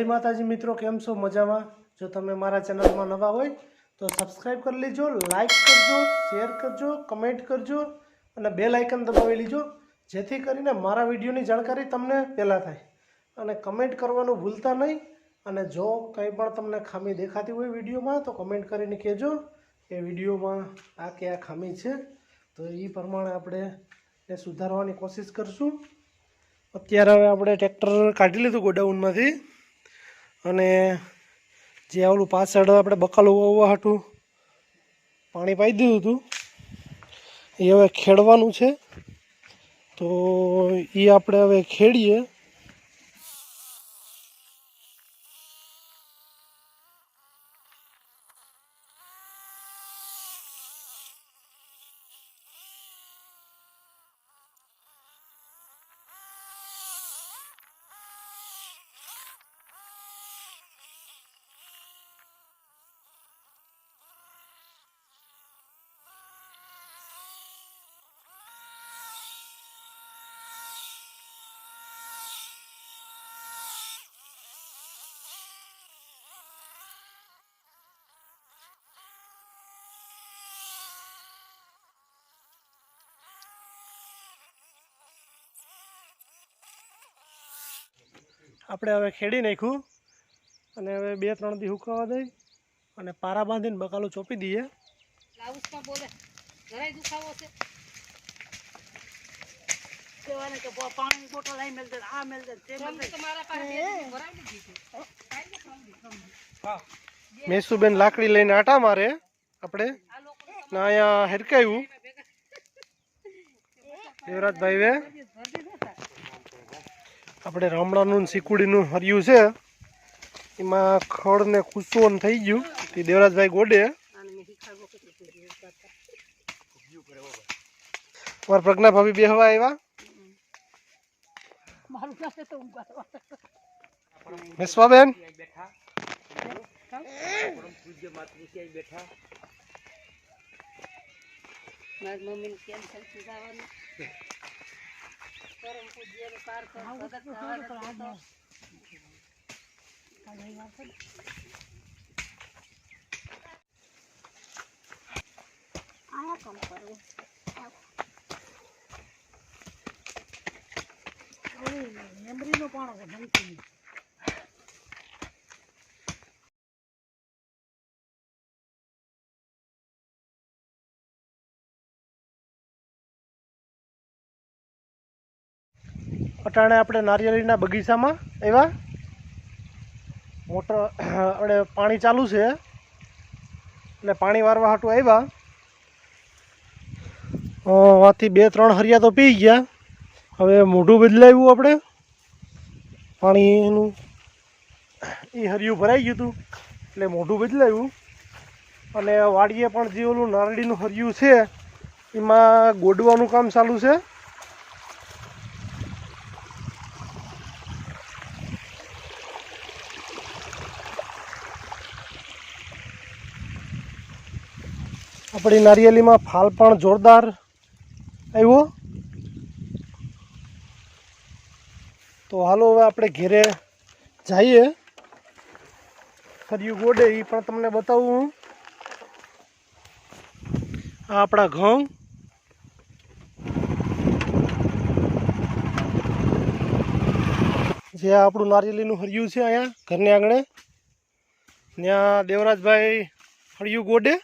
जय माताजी मित्रों, केम छो मजामां। जो तमे मारा चेनल में नवा होय तो सब्सक्राइब कर लीजो, लाइक करजो, शेर करजो, कमेंट करजो और बेल आइकन दबावी लीजो, जेथी करीने मारा विडियोनी जानकारी तमने पहेला थाय। अने कमेंट करवानुं भूलता नहीं। अने जो कंई पण तमने खामी देखाती होय विडियो में तो कमेंट करीने कहेजो के विडियो में आ के आ खामी छे, तो ई प्रमाणे आपणे ए सुधारवानी कोशिश करशुं। અત્યારે હવે આપણે ટ્રેક્ટર કાઢી લીધું ગોડાઉનમાંથી અને જે ઓલું પાછળ આપણે બકાલું વાવવા હાટું પાણી પાઈ દીધું હતું એ હવે ખેડવાનું છે, તો એ આપણે હવે ખેડીએ। આપણે હવે ખેડી નાખ્યું અને હવે 2-3 દી હુકાવા દઈ અને પારા બાંધીને બકાલું ચોપી દઈએ। લાઉસમાં બોલે જરાય દુખાવો છે કેવાને કે પાણી બોટલ આઈ મેલ દે આ મેલ દે તે મેલ દે તમારા પાસે ભરાવી દીધી હા। મેસુબેન લાકડી લઈને આટા મારે આપણે ના અહીંયા હરકાયું દેવરાજભાઈ વે આપણે રામડાનું સીકુડીનું હરિયું છે એમાં ખડ ને કૂસો ને થઈ ગયું તે દેવરાજભાઈ ગોડે મારા પ્રજ્ઞા ભાભી બેહવા આવ્યા। મેસવાબેન મારી મમ્મીને કેન્સર સુધારવાનું પરમ પૂજ્યનો પાર કર ભગત થવાનો આયા કામ કરવું મેમરીનો પાણો ધમકી અટાણે આપણે નારિયેળીના બગીચામાં આવ્યા। મોટર આપણે પાણી ચાલુ છે એટલે પાણી વારવા હાટું આવ્યા। વાથી 2-3 હરિયા તો પી ગયા। હવે મોઢું બદલાવ્યું આપણે પાણીનું, એ હરિયું ભરાઈ ગયું હતું એટલે મોઢું બદલાવ્યું। અને વાડીએ પણ જે ઓલું નારળીનું હરિયું છે એમાં ગોડવાનું કામ ચાલુ છે। આપણી નારિયેલીમાં ફાલ પણ જોરદાર આવ્યો। તો હાલો હવે આપણે ઘેરે જઈએ, હરિયું ગોડે એ પણ તમને બતાવું। આ આપણા ઘઉં જે આપણું નારિયેલીનું હરિયું છે અહીંયા ઘરની આંગણે, ત્યાં દેવરાજભાઈ હરિયું ગોડે।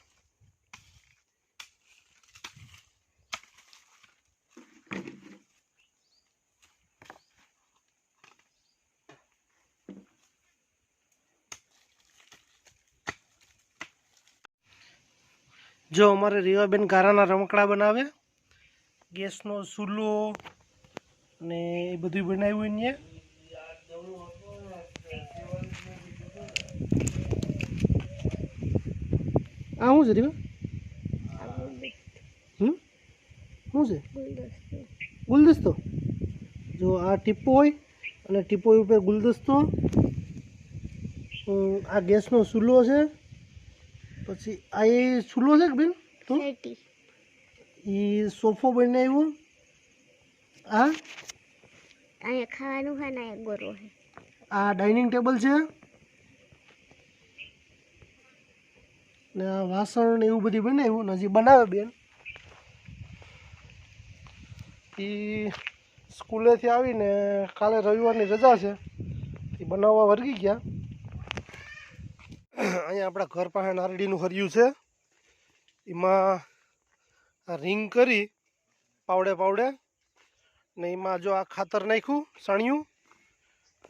जो हमारे રીવાબેન ગારાના રમકડા બનાવે, ગેસનો ચૂલો ને એ બધું બનાવ્યું એને। આ શું છે રીવા? શું છે? ગુલદસ્તો। જો આ ટીપો હોય અને ટીપો ઉપર ગુલદસ્તો, આ ગેસનો ચૂલો છે, પછી આ એ ચૂલો છે કે બેન તો એ સોફો બનાવ્યો। આ અહીંયા ખાવાનું છે ને ગોરો છે। આ ડાઇનિંગ ટેબલ છે ને આ વાસણ ને એવું બધું બનાવ્યું ને હજી બનાવે બેન. એ સ્કૂલેથી આવીને કાલે રવિવારની રજા છે એ બનાવવા વર્ગી ગયા. અહીંયા આપણા ઘર પાસે નારડીનું હરિયું છે, એમાં આ રિંગ કરી પાવડે પાવડે ને એમાં જો આ ખાતર નાખ્યું સણિયું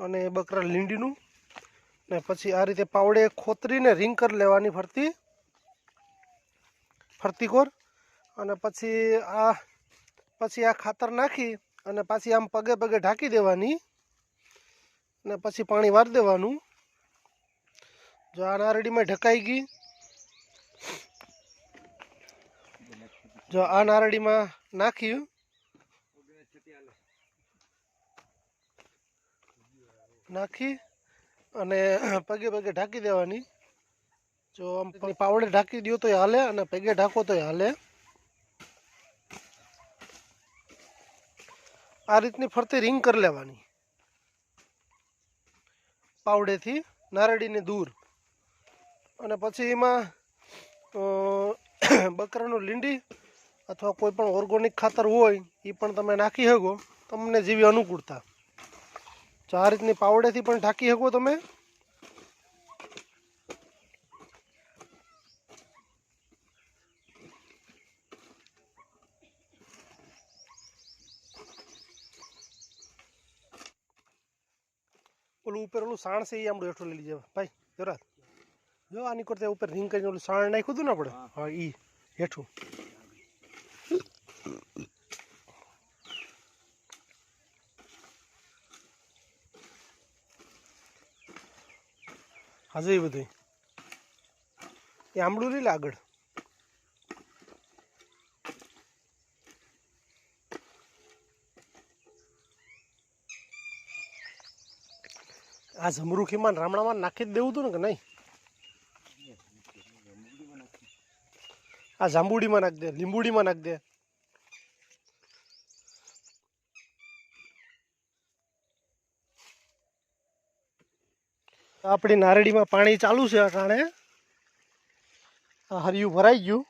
અને બકરા લીંડીનું ને પછી આ રીતે પાવડે ખોતરીને રિંગ કરી લેવાની ફરતી કોર. અને પછી આ ખાતર નાખી અને પાછી આમ પગે પગે ઢાંકી દેવાની ને પછી પાણી વાર દેવાનું. જો આ નારડીમાં ઢકાઈ ગઈ, જો આ નારડીમાં નાખ્યું નાખી અને પગે પગે ઢાંકી દેવાની. જો આમ પાવડે ઢાંકી દો તોય હાલે અને પગે ઢાંકો તોય હાલે. આ રીતની ફરતી રિંગ કરી લેવાની પાવડેથી નારડીને દૂર. અને પછી એમાં બકરાનું લીંડી અથવા કોઈ પણ ઓર્ગોનિક ખાતર હોય એ પણ તમે નાખી શકો તમને જેવી અનુકૂળતા. જો આ રીતની પાવડેથી પણ ઢાંકી શકો તમે. ઓલું ઉપર ઓલું સાણ છે એ આપણું હેઠું લઈ લીધે ભાઈ જોરાત. જો આની કરતા ઉપર રિંગ કરીને ઓલું સાણ નાખ્યું હતું ને આપણે, હા એ હેઠું. હાજર એ બધું એ આંબળું લઈ લે આગળ. આ જમરૂખીમાં રામણામાં નાખી જ દેવું હતું ને કે નહીં? આ જાંબુડીમાં નાખ દે, લીંબુડીમાં નાખ દે. આપણી નારડીમાં પાણી ચાલુ છે અટાણે. આ હરિયું ભરાઈ ગયું.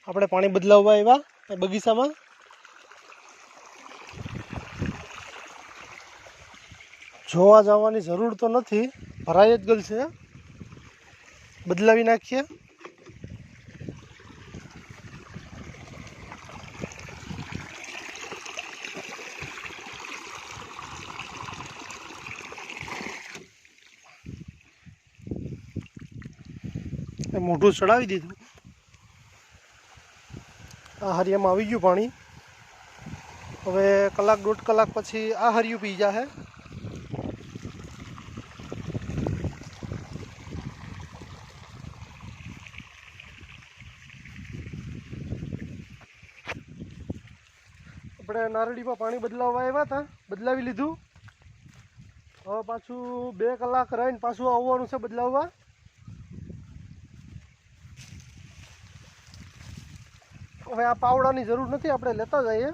આપણે પાણી બદલાવવા આવ્યા બગીચામાં. જોવા જવાની જરૂર તો નથી, ભરાઈ જ ગયેલ છે. બદલાવી નાખીએ. મોઢું ચડાવી દીધું. આ હરિયામાં આવી ગયું પાણી. હવે કલાક દોઢ કલાક પછી આ હરિયું પી જાહે. આપણે નારડીમાં પાણી બદલાવવા આવ્યા હતા, બદલાવી લીધું. હવે પાછું 2 કલાક રહીને પાછું આવવાનું છે બદલાવવા. હવે આ પાવડાની જરૂર નથી, આપણે લેતા જઈએ.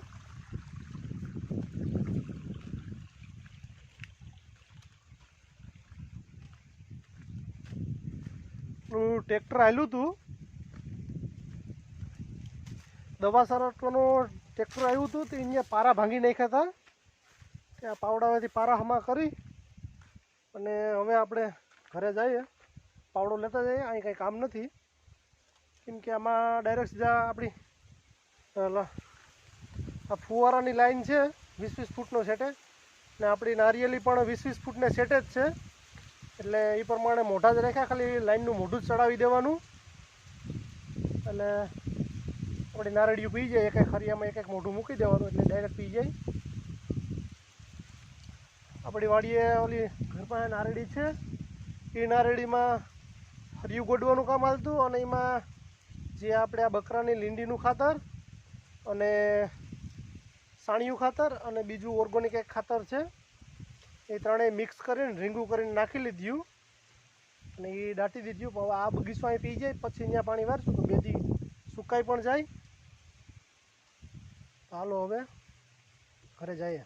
ટ્રેક્ટર આવેલું હતું, દવા સારવાનું ટ્રેક્ટર આવ્યું હતું. તો અહીંયા પારા ભાંગી નાખ્યા હતા. ત્યાં પાવડામાંથી પારા હમા કરી અને હવે આપણે ઘરે જઈએ, પાવડો લેતા જઈએ. અહીં કંઈ કામ નથી, કેમ કે આમાં ડાયરેક્ટ સીધા આપણી આ ફુવારાની લાઈન છે 20-20 ફૂટનો સેટે ને આપણી નારિયેલી પણ 20-20 ફૂટને સેટે જ છે. એટલે એ પ્રમાણે મોઢા જ રાખ્યા, ખાલી લાઈનનું મોઢું જ ચડાવી દેવાનું. એટલે આપણી નારળીઓ પી જાય, એક એક હરિયામાં એક એક મોઢું મૂકી દેવાનું એટલે ડાયરેક્ટ પી જાય. આપણી વાડીએ ઓલી ઘર પાસે નારળી છે, એ નારળીમાં હરિયું ગોડવાનું કામ હાલતું. અને એમાં જે આપણે આ બકરાની લીંડીનું ખાતર અને સાણિયું ખાતર અને બીજું ઓર્ગોનિક એક ખાતર છે, એ ત્રણેય મિક્સ કરીને રીંગું કરીને નાખી લીધું અને એ દાટી દીધું. હવે આ બગીચો અહીં પી જાય પછી અહીંયા પાણી વારશું તો 2 દી સુકાઈ પણ જાય. હાલો હવે ઘરે જઈએ.